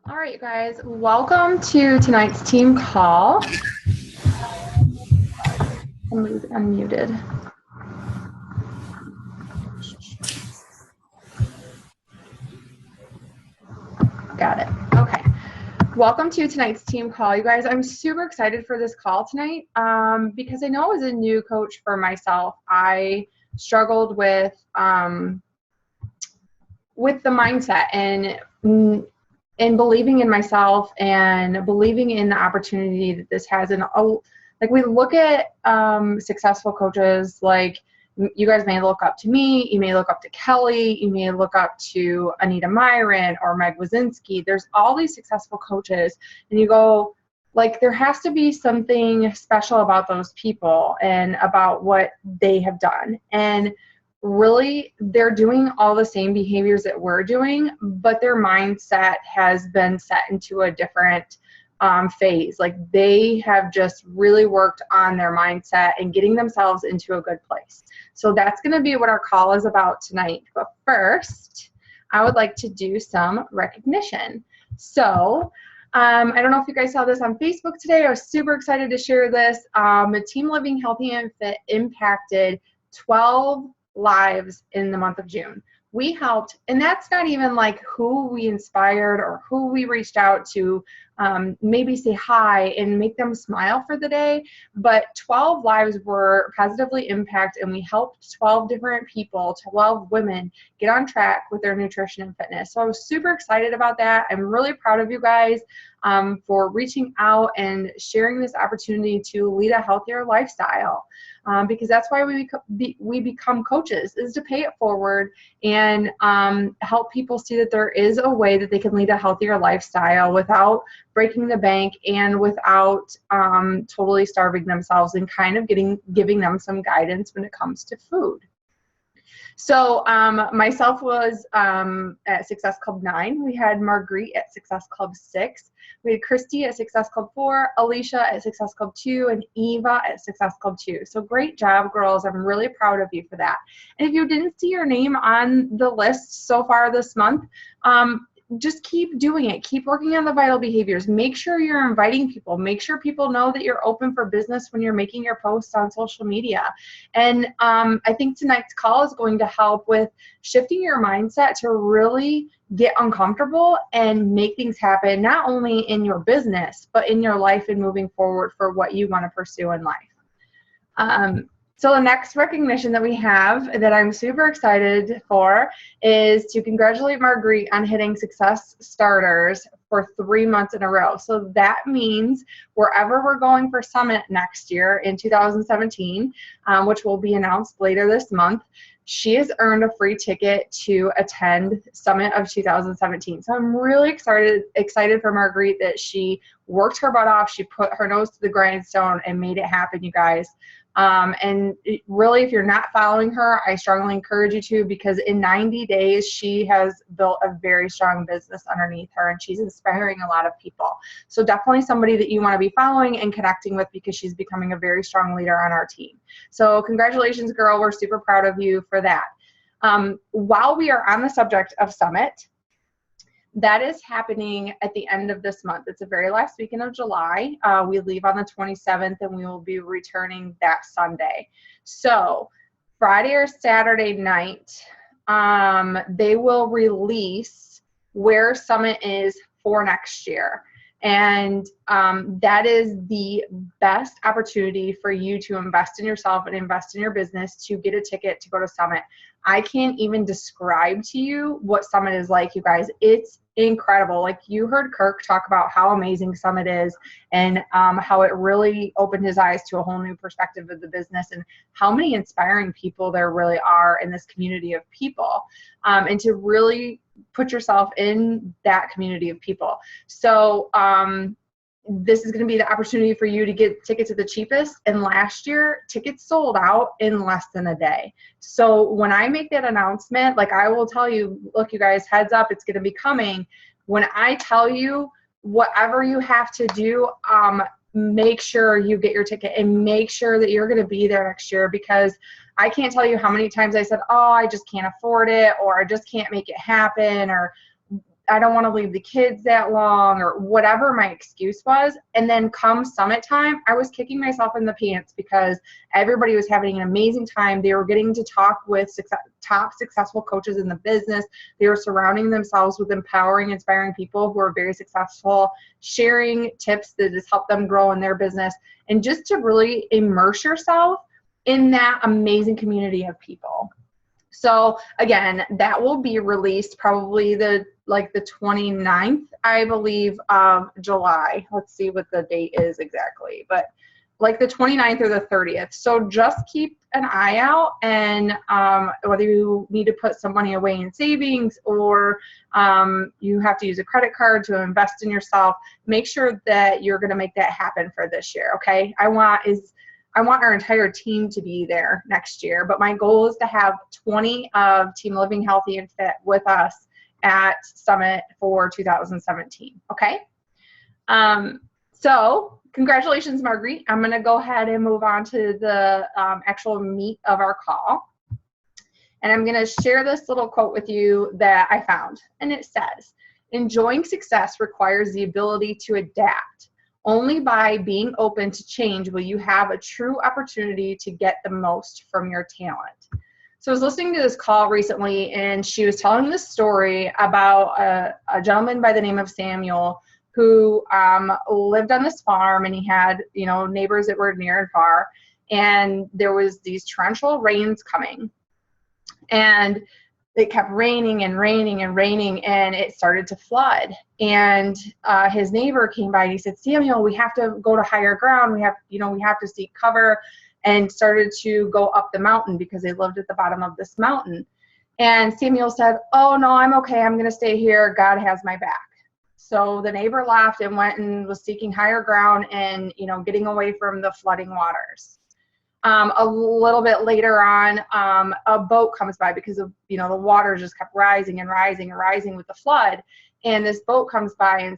All right, you guys, welcome to tonight's team call. Somebody's unmuted. Got it. Okay. Welcome to tonight's team call. You guys, I'm super excited for this call tonight because I know as a new coach for myself, I struggled with the mindset and believing in myself and believing in the opportunity that this has. And like we look at successful coaches, like you guys may look up to me, you may look up to Kelly, you may look up to Anita Myron or Meg Wazinski. There's all these successful coaches, and you go, like, there has to be something special about those people and about what they have done. And really, they're doing all the same behaviors that we're doing, but their mindset has been set into a different phase. Like, they have just really worked on their mindset and getting themselves into a good place. So that's going to be what our call is about tonight. But first, I would like to do some recognition. So I don't know if you guys saw this on Facebook today. I was super excited to share this. Team Living Healthy and Fit impacted 12 lives in the month of June. We helped, and that's not even like who we inspired or who we reached out to maybe say hi and make them smile for the day, but 12 lives were positively impacted, and we helped 12 different people, 12 women, get on track with their nutrition and fitness. So I was super excited about that. I'm really proud of you guys for reaching out and sharing this opportunity to lead a healthier lifestyle. Because that's why we become coaches, is to pay it forward and help people see that there is a way that they can lead a healthier lifestyle without breaking the bank and without totally starving themselves, and kind of giving them some guidance when it comes to food. So myself was at Success Club 9. We had Marguerite at Success Club 6. We had Christy at Success Club 4, Alicia at Success Club 2, and Eva at Success Club 2. So great job, girls. I'm really proud of you for that. And if you didn't see your name on the list so far this month, just keep doing it. Keep working on the vital behaviors. Make sure you're inviting people. Make sure people know that you're open for business when you're making your posts on social media. And I think tonight's call is going to help with shifting your mindset to really get uncomfortable and make things happen, not only in your business, but in your life and moving forward for what you want to pursue in life. So the next recognition that we have that I'm super excited for is to congratulate Marguerite on hitting Success Starters for 3 months in a row. So that means wherever we're going for Summit next year in 2017, which will be announced later this month, she has earned a free ticket to attend Summit of 2017. So I'm really excited for Marguerite that she worked her butt off. She put her nose to the grindstone and made it happen, you guys. And really, if you're not following her, I strongly encourage you to, because in 90 days, she has built a very strong business underneath her, and she's inspiring a lot of people. So definitely somebody that you want to be following and connecting with, because she's becoming a very strong leader on our team. So congratulations, girl. We're super proud of you for that. While we are on the subject of Summit, that is happening at the end of this month. It's the very last weekend of July. We leave on the 27th, and we will be returning that Sunday. So Friday or Saturday night, they will release where Summit is for next year. And that is the best opportunity for you to invest in yourself and invest in your business to get a ticket to go to Summit. I can't even describe to you what Summit is like, you guys. It's incredible. Like, you heard Kirk talk about how amazing Summit is, and how it really opened his eyes to a whole new perspective of the business, and how many inspiring people there really are in this community of people, and to really put yourself in that community of people. So this is going to be the opportunity for you to get tickets at the cheapest. And last year, tickets sold out in less than a day. So when I make that announcement, like, I will tell you, look, you guys, heads up, it's going to be coming. When I tell you, whatever you have to do, make sure you get your ticket and make sure that you're going to be there next year, because I can't tell you how many times I said, oh, I just can't afford it, or I just can't make it happen, or I don't want to leave the kids that long, or whatever my excuse was. And then come summit time, I was kicking myself in the pants because everybody was having an amazing time. They were getting to talk with top successful coaches in the business. They were surrounding themselves with empowering, inspiring people who are very successful, sharing tips that just help them grow in their business, and just to really immerse yourself in that amazing community of people. So again, that will be released probably the 29th, I believe, of July. Let's see what the date is exactly, but like the 29th or the 30th. So just keep an eye out, and whether you need to put some money away in savings, or you have to use a credit card to invest in yourself, make sure that you're going to make that happen for this year. Okay. I want our entire team to be there next year, but my goal is to have 20 of Team Living Healthy and Fit with us at Summit for 2017. Okay. So congratulations, Marguerite. I'm going to go ahead and move on to the actual meat of our call. And I'm going to share this little quote with you that I found. And it says, enjoying success requires the ability to adapt. Only by being open to change will you have a true opportunity to get the most from your talent. So I was listening to this call recently, and she was telling this story about a gentleman by the name of Samuel who lived on this farm, and he had, neighbors that were near and far, and there was these torrential rains coming, and it kept raining and raining and raining, and it started to flood. And his neighbor came by and he said, Samuel, we have to go to higher ground. We have to seek cover, and started to go up the mountain because they lived at the bottom of this mountain. And Samuel said, oh no, I'm okay. I'm going to stay here. God has my back. So the neighbor left and went and was seeking higher ground and, getting away from the flooding waters. A little bit later on, a boat comes by because of, the water just kept rising and rising and rising with the flood. And this boat comes by and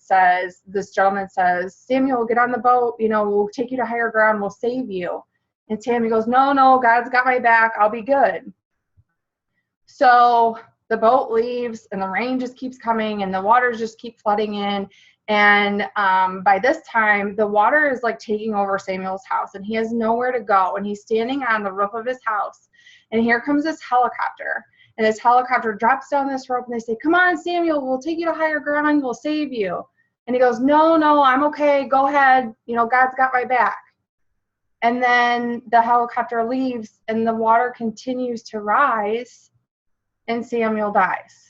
this gentleman says, Samuel, get on the boat, we'll take you to higher ground, we'll save you. And Samuel goes, no, God's got my back, I'll be good. So the boat leaves, and the rain just keeps coming, and the waters just keep flooding in. And by this time, the water is like taking over Samuel's house, and he has nowhere to go. And he's standing on the roof of his house, and here comes this helicopter. And this helicopter drops down this rope, and they say, come on, Samuel, we'll take you to higher ground, we'll save you. And he goes, no, I'm okay, go ahead, God's got my back. And then the helicopter leaves, and the water continues to rise, and Samuel dies.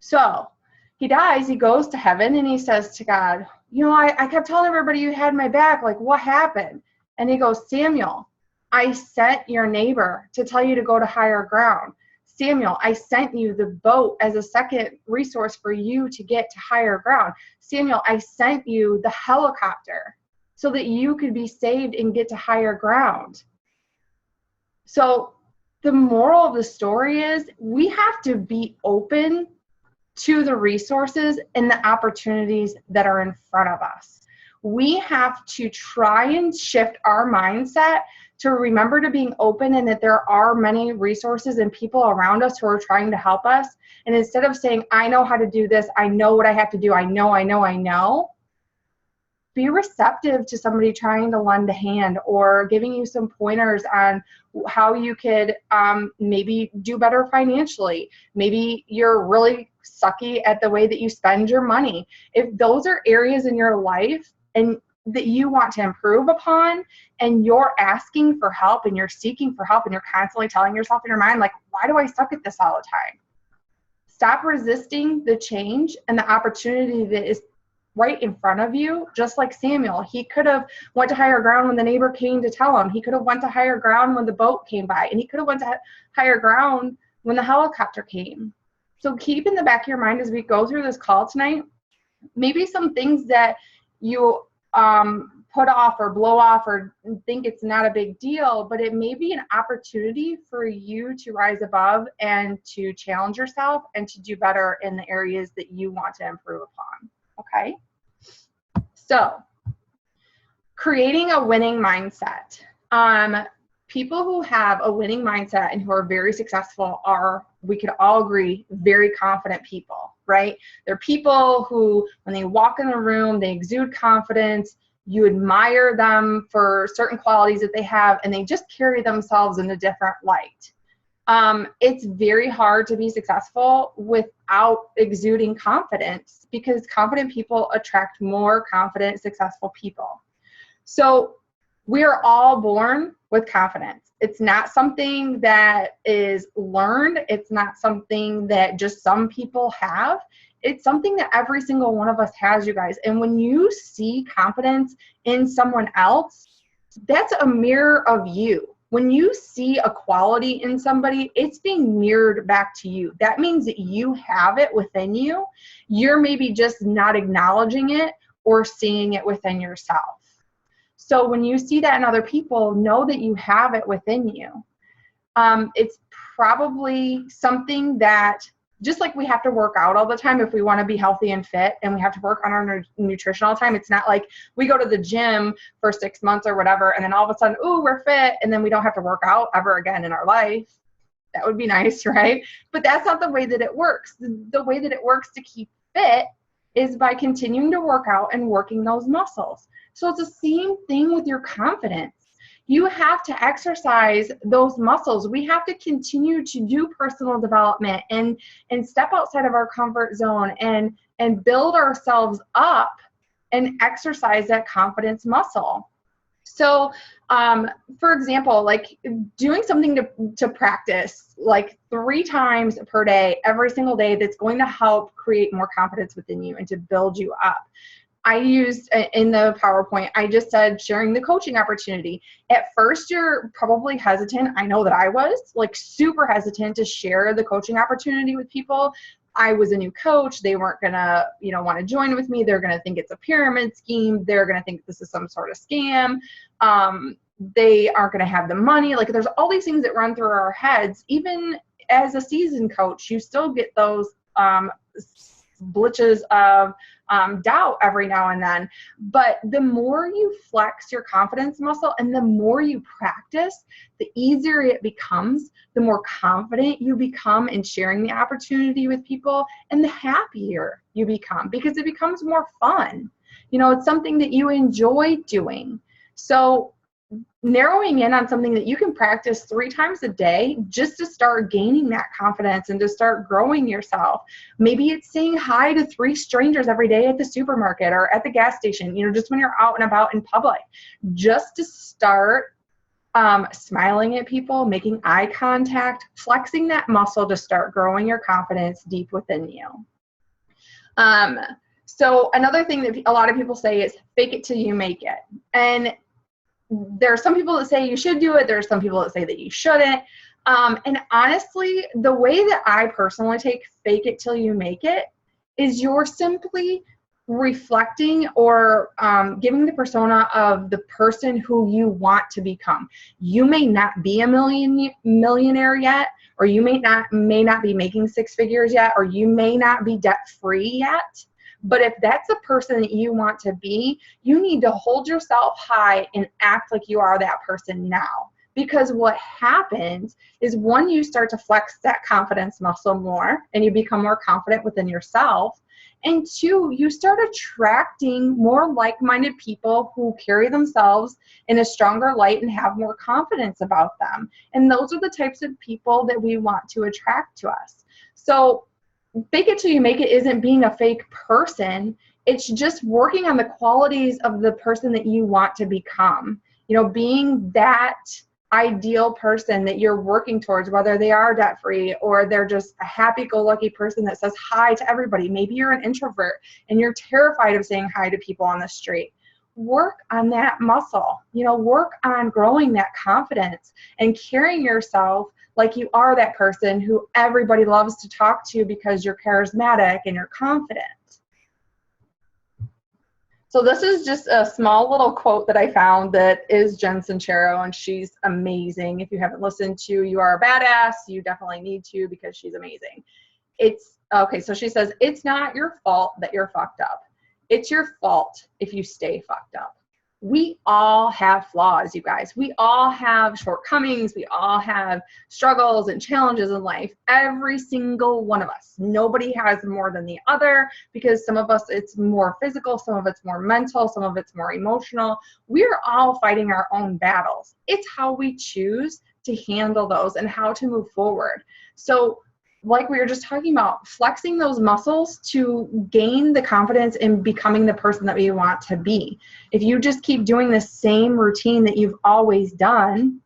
So he dies, he goes to heaven, and he says to God, I kept telling everybody you had my back, like what happened? And he goes, Samuel, I sent your neighbor to tell you to go to higher ground. Samuel, I sent you the boat as a second resource for you to get to higher ground. Samuel, I sent you the helicopter so that you could be saved and get to higher ground. So the moral of the story is we have to be open to the resources and the opportunities that are in front of us. We have to try and shift our mindset to remember to being open, and that there are many resources and people around us who are trying to help us. And instead of saying, I know how to do this, I know what I have to do, I know, be receptive to somebody trying to lend a hand or giving you some pointers on how you could maybe do better financially. Maybe you're really sucky at the way that you spend your money. If those are areas in your life and that you want to improve upon, and you're asking for help and you're seeking for help, and you're constantly telling yourself in your mind, like, why do I suck at this all the time? Stop resisting the change and the opportunity that is right in front of you. Just like Samuel, he could have went to higher ground when the neighbor came to tell him. He could have went to higher ground when the boat came by, and he could have went to higher ground when the helicopter came. So keep in the back of your mind as we go through this call tonight, maybe some things that you put off or blow off or think it's not a big deal, but it may be an opportunity for you to rise above and to challenge yourself and to do better in the areas that you want to improve upon. Okay? So, creating a winning mindset. People who have a winning mindset and who are very successful are, we could all agree, very confident people, right? They're people who, when they walk in the room, they exude confidence. You admire them for certain qualities that they have, and they just carry themselves in a different light. It's very hard to be successful without exuding confidence, because confident people attract more confident, successful people. So we are all born with confidence. It's not something that is learned. It's not something that just some people have. It's something that every single one of us has, you guys. And when you see confidence in someone else, that's a mirror of you. When you see a quality in somebody, it's being mirrored back to you. That means that you have it within you. You're maybe just not acknowledging it or seeing it within yourself. So when you see that in other people, know that you have it within you. It's probably something that, just like we have to work out all the time if we want to be healthy and fit, and we have to work on our nutrition all the time. It's not like we go to the gym for 6 months or whatever, and then all of a sudden, ooh, we're fit, and then we don't have to work out ever again in our life. That would be nice, right? But that's not the way that it works. The way that it works to keep fit is by continuing to work out and working those muscles. So it's the same thing with your confidence. You have to exercise those muscles. We have to continue to do personal development and step outside of our comfort zone and build ourselves up and exercise that confidence muscle. So, for example, like doing something to practice like 3 times per day, every single day, that's going to help create more confidence within you and to build you up. I used in the PowerPoint, I just said sharing the coaching opportunity. At first, you're probably hesitant. I know that I was like super hesitant to share the coaching opportunity with people. I was a new coach. They weren't gonna, want to join with me. They're gonna think it's a pyramid scheme. They're gonna think this is some sort of scam. They aren't gonna have the money. Like, there's all these things that run through our heads. Even as a seasoned coach, you still get those glitches of doubt every now and then. But the more you flex your confidence muscle and the more you practice, the easier it becomes, the more confident you become in sharing the opportunity with people, and the happier you become, because it becomes more fun. It's something that you enjoy doing. So narrowing in on something that you can practice 3 times a day just to start gaining that confidence and to start growing yourself. Maybe it's saying hi to 3 strangers every day at the supermarket or at the gas station, just when you're out and about in public, just to start smiling at people, making eye contact, flexing that muscle to start growing your confidence deep within you. So another thing that a lot of people say is fake it till you make it. And there are some people that say you should do it. There are some people that say that you shouldn't. And honestly, the way that I personally take fake it till you make it is you're simply reflecting or giving the persona of the person who you want to become. You may not be a millionaire yet, or you may not be making 6 figures yet, or you may not be debt-free yet. But if that's the person that you want to be, you need to hold yourself high and act like you are that person now. Because what happens is, one, you start to flex that confidence muscle more and you become more confident within yourself. And 2, you start attracting more like-minded people who carry themselves in a stronger light and have more confidence about them. And those are the types of people that we want to attract to us. So fake it till you make it isn't being a fake person. It's just working on the qualities of the person that you want to become. Being that ideal person that you're working towards, whether they are debt-free or they're just a happy-go-lucky person that says hi to everybody. Maybe you're an introvert and you're terrified of saying hi to people on the street. Work on that muscle. Work on growing that confidence and carrying yourself like you are that person who everybody loves to talk to because you're charismatic and you're confident. So this is just a small little quote that I found that is Jen Sincero, and she's amazing. If you haven't listened to You Are a Badass, you definitely need to, because she's amazing. So she says, it's not your fault that you're fucked up. It's your fault if you stay fucked up. we all have flaws, you guys. We all have shortcomings. We all have struggles and challenges in life. Every single one of us. Nobody has more than the other, because some of us, it's more physical, some of it's more mental, some of it's more emotional. We're all fighting our own battles. It's how we choose to handle those and how to move forward. So like we were just talking about, flexing those muscles to gain the confidence in becoming the person that we want to be. If you just keep doing the same routine that you've always done,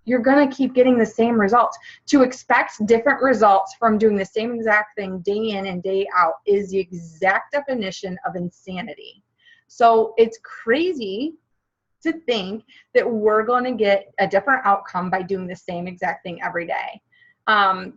you're going to keep getting the same results. To expect different results from doing the same exact thing day in and day out is the exact definition of insanity. So it's crazy to think that we're going to get a different outcome by doing the same exact thing every day.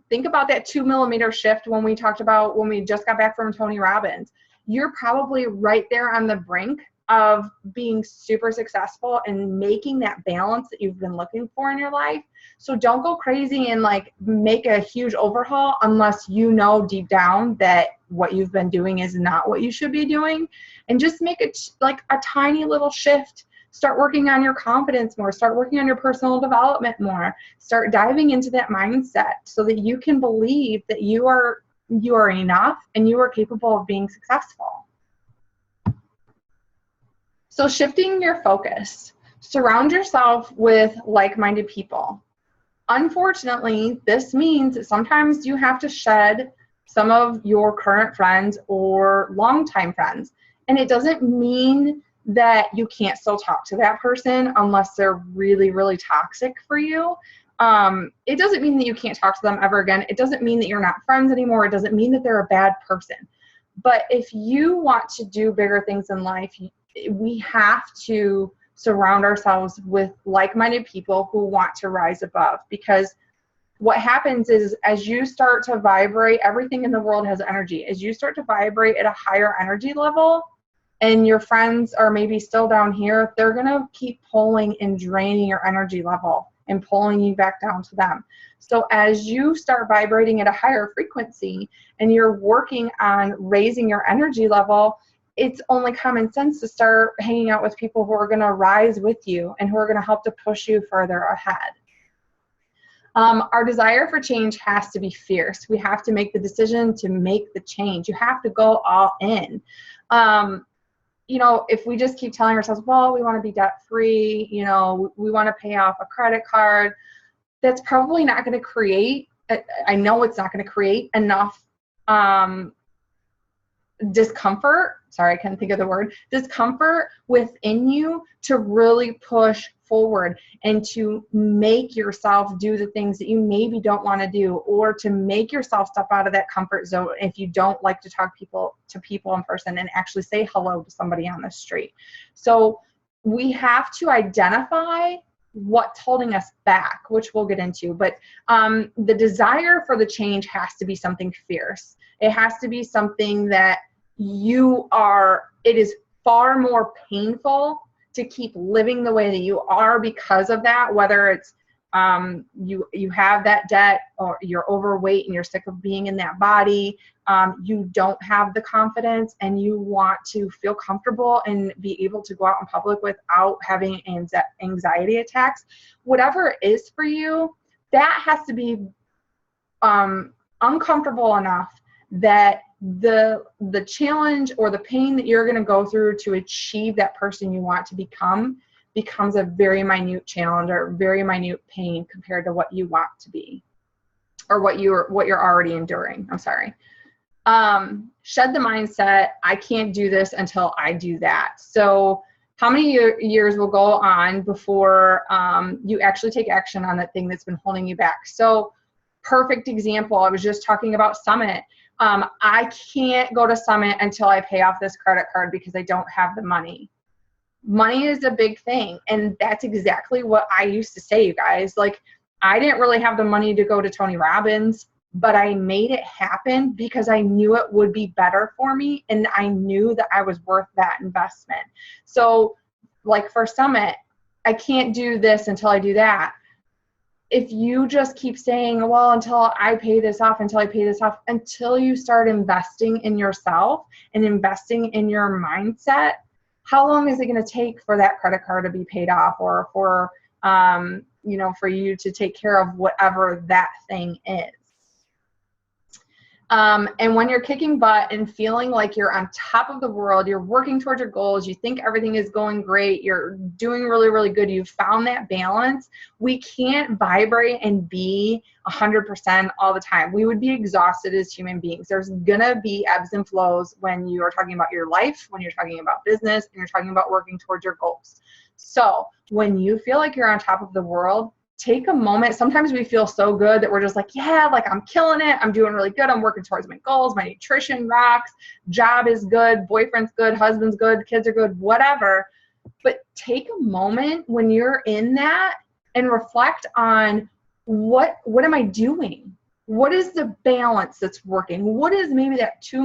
Think about that 2 millimeter shift when we talked about when we just got back from Tony Robbins. You're probably right there on the brink of being super successful and making that balance that you've been looking for in your life. So don't go crazy and like make a huge overhaul unless you know deep down that what you've been doing is not what you should be doing. And just make it like a tiny little shift. Start working on your confidence more. Start working on your personal development more. Start diving into that mindset so that you can believe that you are enough and you are capable of being successful. So shifting your focus. Surround yourself with like-minded people. Unfortunately, this means that sometimes you have to shed some of your current friends or longtime friends. And it doesn't mean that you can't still talk to that person unless they're really, really toxic for you. It doesn't mean that you can't talk to them ever again. It doesn't mean that you're not friends anymore. It doesn't mean that they're a bad person. But if you want to do bigger things in life, we have to surround ourselves with like-minded people who want to rise above. Because what happens is, as you start to vibrate, everything in the world has energy. As you start to vibrate at a higher energy level, and your friends are maybe still down here, they're going to keep pulling and draining your energy level and pulling you back down to them. So as you start vibrating at a higher frequency and you're working on raising your energy level, it's only common sense to start hanging out with people who are going to rise with you and who are going to help to push you further ahead. Our desire for change has to be fierce. We have to make the decision to make the change. You have to go all in. You know, if we just keep telling ourselves, well, we want to be debt-free, you know, we want to pay off a credit card, that's probably not going to create, I know it's not going to create enough discomfort, sorry, I can't think of the word, discomfort within you to really push forward and to make yourself do the things that you maybe don't want to do, or to make yourself step out of that comfort zone if you don't like to talk to people in person and actually say hello to somebody on the street. So we have to identify what's holding us back, which we'll get into, but the desire for the change has to be something fierce. It has to be something that it is far more painful to keep living the way that you are because of that, whether it's you have that debt, or you're overweight and you're sick of being in that body, you don't have the confidence and you want to feel comfortable and be able to go out in public without having anxiety attacks. Whatever it is for you, that has to be uncomfortable enough that the challenge or the pain that you're going to go through to achieve that person you want to become becomes a very minute challenge or very minute pain compared to what you want to be, or what you're already enduring. I'm sorry. Shed the mindset, I can't do this until I do that. So how many years will go on before you actually take action on that thing that's been holding you back? So perfect example, I was just talking about Summit. I can't go to Summit until I pay off this credit card because I don't have the money. Money is a big thing. And that's exactly what I used to say, you guys. Like, I didn't really have the money to go to Tony Robbins, but I made it happen because I knew it would be better for me. And I knew that I was worth that investment. So like for Summit, I can't do this until I do that. If you just keep saying, well, until I pay this off, until you start investing in yourself and investing in your mindset, how long is it going to take for that credit card to be paid off, or for, you know, for you to take care of whatever that thing is. And when you're kicking butt and feeling like you're on top of the world, you're working towards your goals, you think everything is going great, you're doing really, really good, you've found that balance, we can't vibrate and be 100% all the time. We would be exhausted as human beings. There's gonna be ebbs and flows when you are talking about your life, when you're talking about business, and you're talking about working towards your goals. So when you feel like you're on top of the world, take a moment. Sometimes we feel so good that we're just like, yeah, like I'm killing it. I'm doing really good. I'm working towards my goals. My nutrition rocks. Job is good. Boyfriend's good. Husband's good. Kids are good. Whatever. But take a moment when you're in that and reflect on what am I doing? What is the balance that's working? What is maybe that 2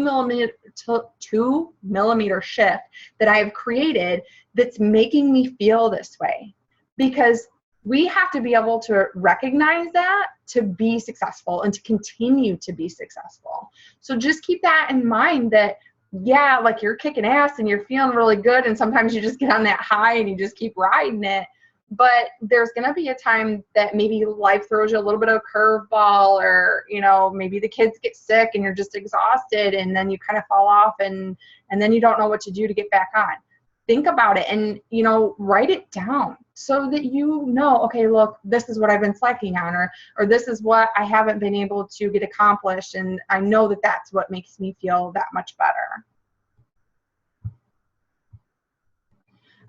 millimeter shift that I have created that's making me feel this way? Because we have to be able to recognize that to be successful and to continue to be successful. So just keep that in mind, that, yeah, like you're kicking ass and you're feeling really good, and sometimes you just get on that high and you just keep riding it. But there's going to be a time that maybe life throws you a little bit of a curveball, or, you know, maybe the kids get sick and you're just exhausted, and then you kind of fall off, and then you don't know what to do to get back on. Think about it and, you know, write it down so that you know, okay, look, this is what I've been slacking on, or this is what I haven't been able to get accomplished. And I know that that's what makes me feel that much better.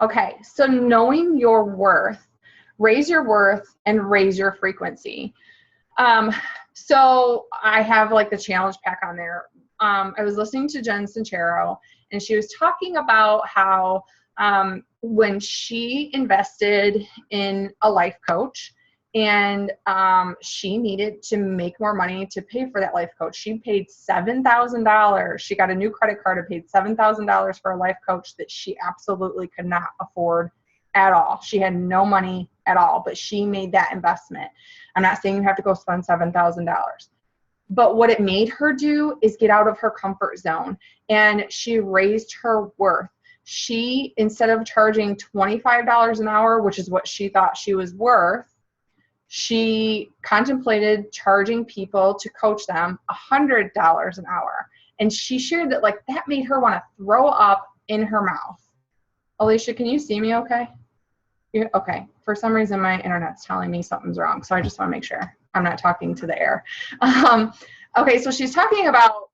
Okay, so knowing your worth, raise your worth and raise your frequency. So I have like the challenge pack on there. I was listening to Jen Sincero, and she was talking about how when she invested in a life coach, and she needed to make more money to pay for that life coach. She paid $7,000. She got a new credit card and paid $7,000 for a life coach that she absolutely could not afford at all. She had no money at all, but she made that investment. I'm not saying you have to go spend $7,000. But what it made her do is get out of her comfort zone, and she raised her worth. She, instead of charging $25 an hour, which is what she thought she was worth, she contemplated charging people to coach them $100 an hour. And she shared that, like, that made her want to throw up in her mouth. Alicia, can you see me okay? Okay. For some reason, my internet's telling me something's wrong, so I just want to make sure I'm not talking to the air. Okay, so she's talking about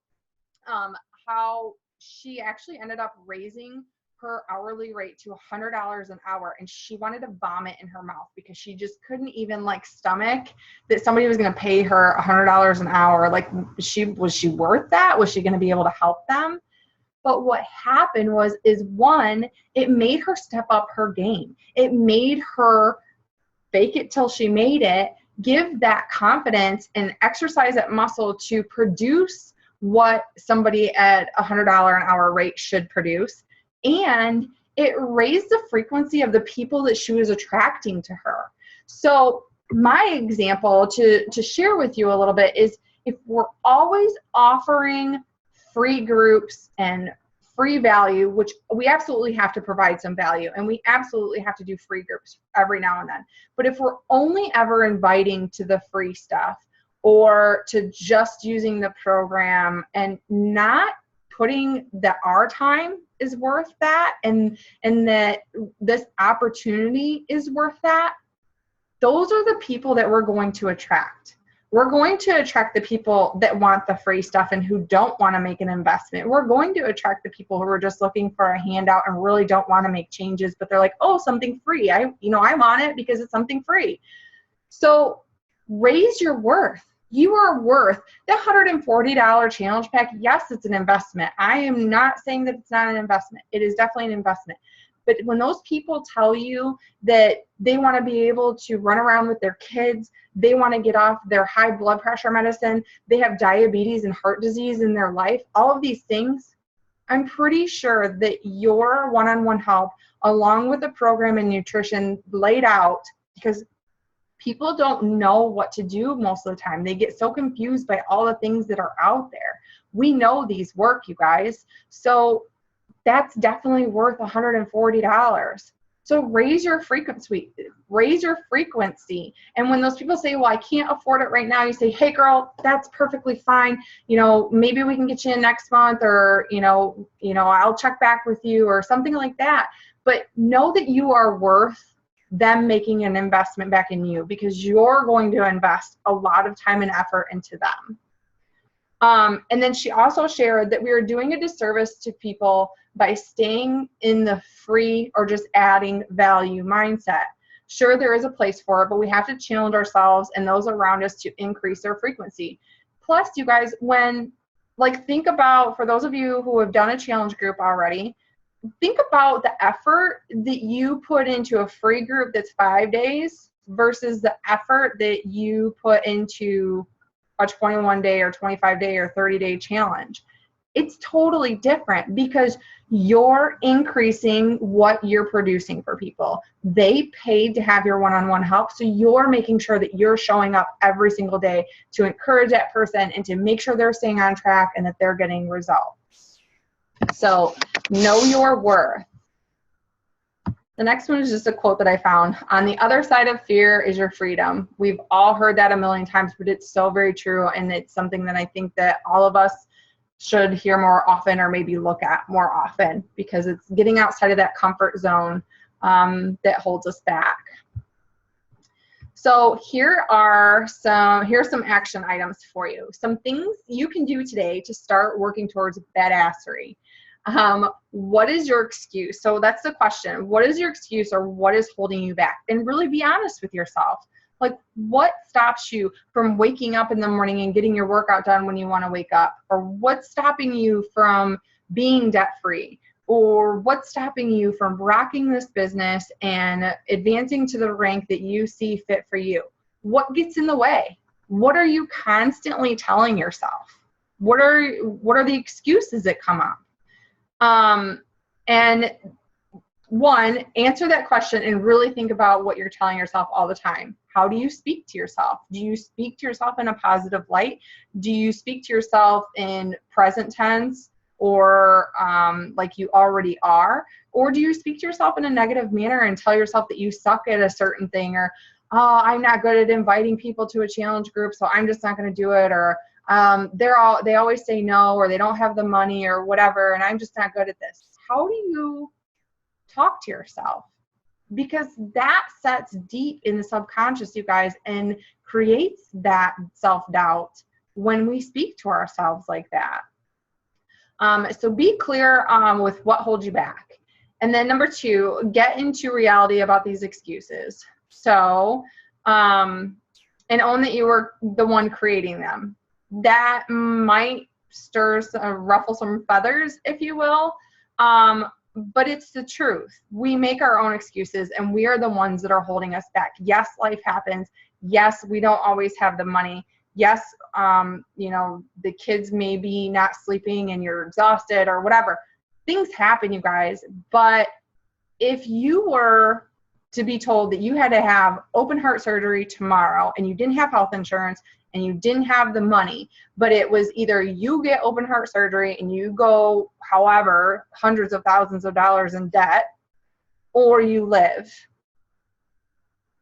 how she actually ended up raising her hourly rate to $100 an hour, and she wanted to vomit in her mouth because she just couldn't even like stomach that somebody was going to pay her $100 an hour. Like, was she worth that? Was she going to be able to help them? But what happened is one, it made her step up her game. It made her fake it till she made it, give that confidence and exercise that muscle to produce what somebody at $100 an hour rate should produce. And it raised the frequency of the people that she was attracting to her. So my example to share with you a little bit is, if we're always offering free groups and free value, which we absolutely have to provide some value, and we absolutely have to do free groups every now and then. But if we're only ever inviting to the free stuff, or to just using the program and not putting that our time is worth that, and that this opportunity is worth that, those are the people that we're going to attract. We're going to attract the people that want the free stuff and who don't want to make an investment. We're going to attract the people who are just looking for a handout and really don't want to make changes, but they're like, oh, something free. I want it because it's something free. So raise your worth. You are worth the $140 challenge pack. Yes, it's an investment. I am not saying that it's not an investment. It is definitely an investment. But when those people tell you that they want to be able to run around with their kids, they want to get off their high blood pressure medicine, they have diabetes and heart disease in their life, all of these things, I'm pretty sure that your one-on-one help, along with the program and nutrition laid out, because people don't know what to do most of the time. They get so confused by all the things that are out there. We know these work, you guys. So that's definitely worth $140. So raise your frequency, And when those people say, well, I can't afford it right now, you say, hey girl, that's perfectly fine. Maybe we can get you in next month, or, I'll check back with you, or something like that. But know that you are worth them making an investment back in you, because you're going to invest a lot of time and effort into them. And then she also shared that we are doing a disservice to people by staying in the free or just adding value mindset. Sure, there is a place for it, but we have to challenge ourselves and those around us to increase their frequency. Plus, you guys, think about, for those of you who have done a challenge group already, think about the effort that you put into a free group that's 5 days versus the effort that you put into a 21-day or 25-day or 30-day challenge. It's totally different, because you're increasing what you're producing for people. They paid to have your one-on-one help, so you're making sure that you're showing up every single day to encourage that person and to make sure they're staying on track and that they're getting results. So know your worth. The next one is just a quote that I found. On the other side of fear is your freedom. We've all heard that a million times, but it's so very true. And it's something that I think that all of us should hear more often, or maybe look at more often, because it's getting outside of that comfort zone that holds us back. So here's some action items for you. Some things you can do today to start working towards badassery. What is your excuse? So that's the question. What is your excuse, or what is holding you back? And really be honest with yourself. Like, what stops you from waking up in the morning and getting your workout done when you want to wake up? Or what's stopping you from being debt-free? Or what's stopping you from rocking this business and advancing to the rank that you see fit for you? What gets in the way? What are you constantly telling yourself? What are the excuses that come up? And one, answer that question and really think about what you're telling yourself all the time. How do you speak to yourself? Do you speak to yourself in a positive light? Do you speak to yourself in present tense, or like you already are? Or do you speak to yourself in a negative manner and tell yourself that you suck at a certain thing, or, oh, I'm not good at inviting people to a challenge group, so I'm just not going to do it, or they always say no, or they don't have the money, or whatever, and I'm just not good at this. How do you talk to yourself? Because that sets deep in the subconscious, you guys, and creates that self-doubt when we speak to ourselves like that. So be clear with what holds you back. And then number two, get into reality about these excuses. So, and own that you were the one creating them. That might ruffle some feathers, if you will. But it's the truth. We make our own excuses, and we are the ones that are holding us back. Yes, life happens. Yes, we don't always have the money. Yes, the kids may be not sleeping and you're exhausted or whatever. Things happen, you guys. But if you were to be told that you had to have open heart surgery tomorrow, and you didn't have health insurance, and you didn't have the money, but it was either you get open heart surgery and you go, however, hundreds of thousands of dollars in debt, or you live,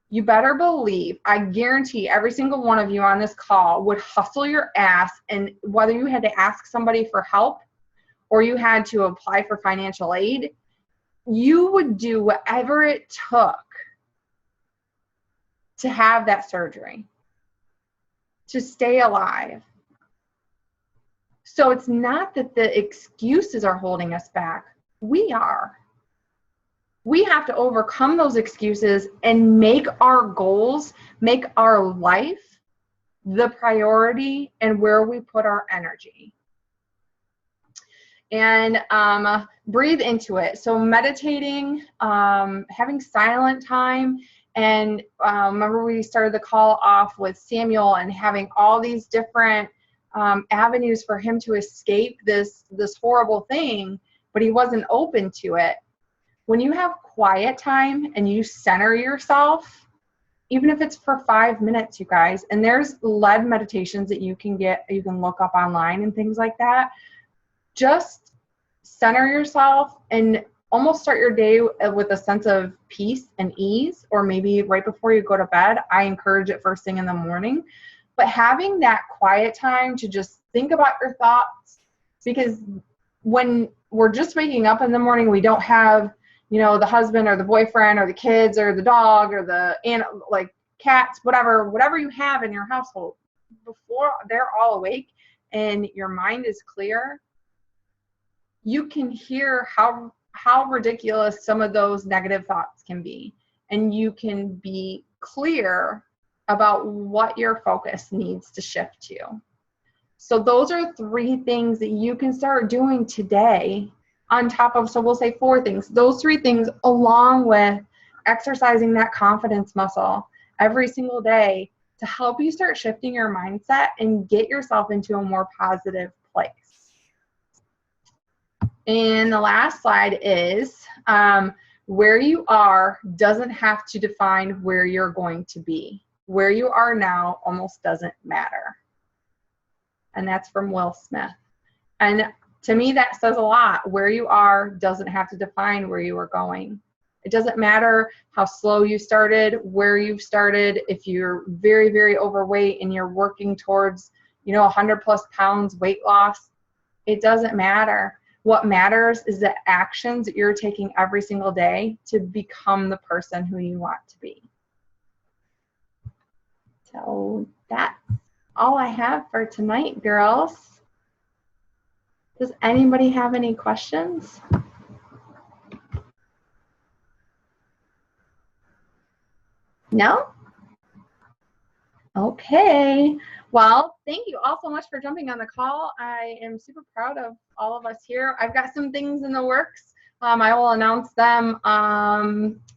you better believe, I guarantee every single one of you on this call would hustle your ass, and whether you had to ask somebody for help or you had to apply for financial aid, you would do whatever it took to have that surgery, to stay alive. So it's not that the excuses are holding us back. We are. We have to overcome those excuses and make our goals, make our life the priority and where we put our energy. And breathe into it. So meditating, having silent time. And remember, we started the call off with Samuel and having all these different avenues for him to escape this horrible thing, but he wasn't open to it. When you have quiet time and you center yourself, even if it's for 5 minutes, you guys, and there's lead meditations that you can look up online and things like that. Just center yourself and almost start your day with a sense of peace and ease, or maybe right before you go to bed. I encourage it first thing in the morning. But having that quiet time to just think about your thoughts, because when we're just waking up in the morning, we don't have, the husband or the boyfriend or the kids or the dog or the like cats, whatever you have in your household. Before they're all awake and your mind is clear, you can hear how ridiculous some of those negative thoughts can be, and you can be clear about what your focus needs to shift to. So those are 3 things that you can start doing today on top of, so we'll say 4 things. Those 3 things, along with exercising that confidence muscle every single day, to help you start shifting your mindset and get yourself into a more positive place. And the last slide is where you are doesn't have to define where you're going to be. Where you are now almost doesn't matter. And that's from Will Smith. And to me, that says a lot. Where you are doesn't have to define where you are going. It doesn't matter how slow you started, where you've started. If you're very, very overweight and you're working towards, 100 plus pounds weight loss, it doesn't matter. What matters is the actions that you're taking every single day to become the person who you want to be. So that's all I have for tonight, girls. Does anybody have any questions? No? Okay. Well, thank you all so much for jumping on the call. I am super proud of all of us here. I've got some things in the works. I will announce them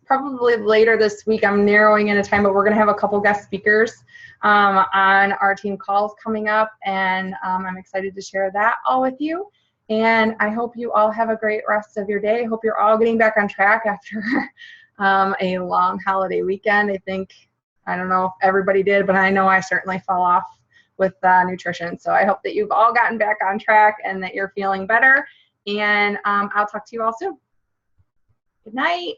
probably later this week. I'm narrowing in a time, but we're going to have a couple guest speakers on our team calls coming up, and I'm excited to share that all with you. And I hope you all have a great rest of your day. I hope you're all getting back on track after a long holiday weekend. I don't know if everybody did, but I know I certainly fell off with nutrition. So I hope that you've all gotten back on track and that you're feeling better. And I'll talk to you all soon. Good night.